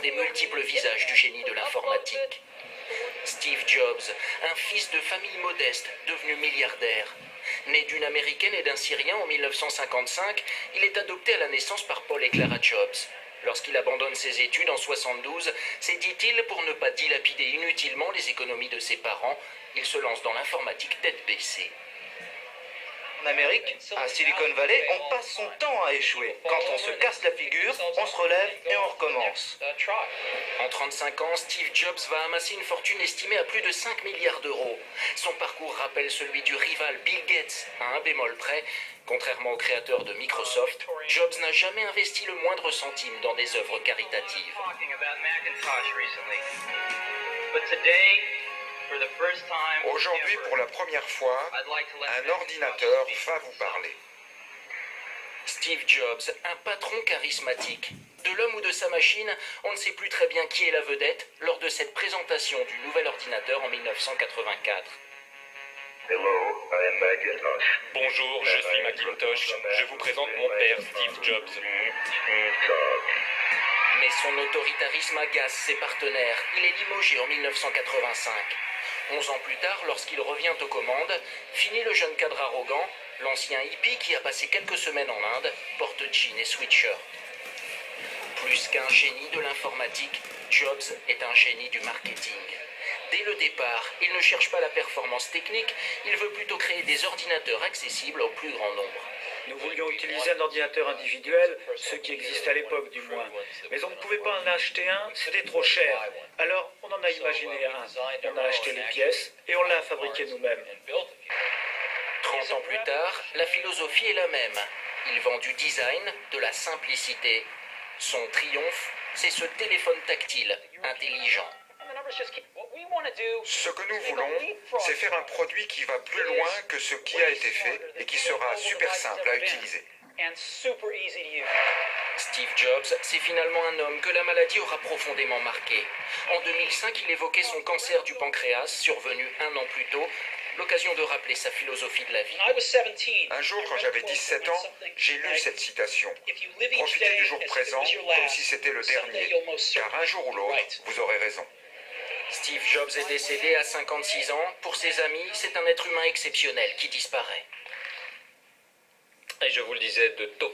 des multiples visages du génie de l'informatique. Steve Jobs, un fils de famille modeste, devenu milliardaire. Né d'une Américaine et d'un Syrien en 1955, il est adopté à la naissance par Paul et Clara Jobs. Lorsqu'il abandonne ses études en 1972, c'est, dit-il, pour ne pas dilapider inutilement les économies de ses parents, il se lance dans l'informatique tête baissée. En Amérique, à Silicon Valley, on passe son temps à échouer. Quand on se casse la figure, on se relève et on recommence. En 35 ans, Steve Jobs va amasser une fortune estimée à plus de 5 milliards d'euros. Son parcours rappelle celui du rival Bill Gates, à un bémol près. Contrairement au créateur de Microsoft, Jobs n'a jamais investi le moindre centime dans des œuvres caritatives. Aujourd'hui, pour la première fois, un ordinateur va vous parler. Steve Jobs, un patron charismatique. De l'homme ou de sa machine, on ne sait plus très bien qui est la vedette lors de cette présentation du nouvel ordinateur en 1984. Bonjour, je suis Macintosh. Je vous présente mon père, Steve Jobs. Mais son autoritarisme agace ses partenaires. Il est limogé en 1985. 11 ans plus tard, lorsqu'il revient aux commandes, fini le jeune cadre arrogant, l'ancien hippie qui a passé quelques semaines en Inde, porte jean et sweatshirt. Plus qu'un génie de l'informatique, Jobs est un génie du marketing. Dès le départ, il ne cherche pas la performance technique, il veut plutôt créer des ordinateurs accessibles au plus grand nombre. Nous voulions utiliser un ordinateur individuel, ce qui existe à l'époque du moins. Mais on ne pouvait pas en acheter un, c'était trop cher. Alors on en a imaginé un. On a acheté les pièces et on l'a fabriqué nous-mêmes. 30 ans plus tard, la philosophie est la même. Il vend du design, de la simplicité. Son triomphe, c'est ce téléphone tactile, intelligent. Ce que nous voulons, c'est faire un produit qui va plus loin que ce qui a été fait et qui sera super simple à utiliser. Steve Jobs, c'est finalement un homme que la maladie aura profondément marqué. En 2005, il évoquait son cancer du pancréas, survenu un an plus tôt, l'occasion de rappeler sa philosophie de la vie. Un jour, quand j'avais 17 ans, j'ai lu cette citation. Profitez du jour présent comme si c'était le dernier, car un jour ou l'autre, vous aurez raison. Steve Jobs est décédé à 56 ans. Pour ses amis, c'est un être humain exceptionnel qui disparaît. Et je vous le disais, de Tokyo.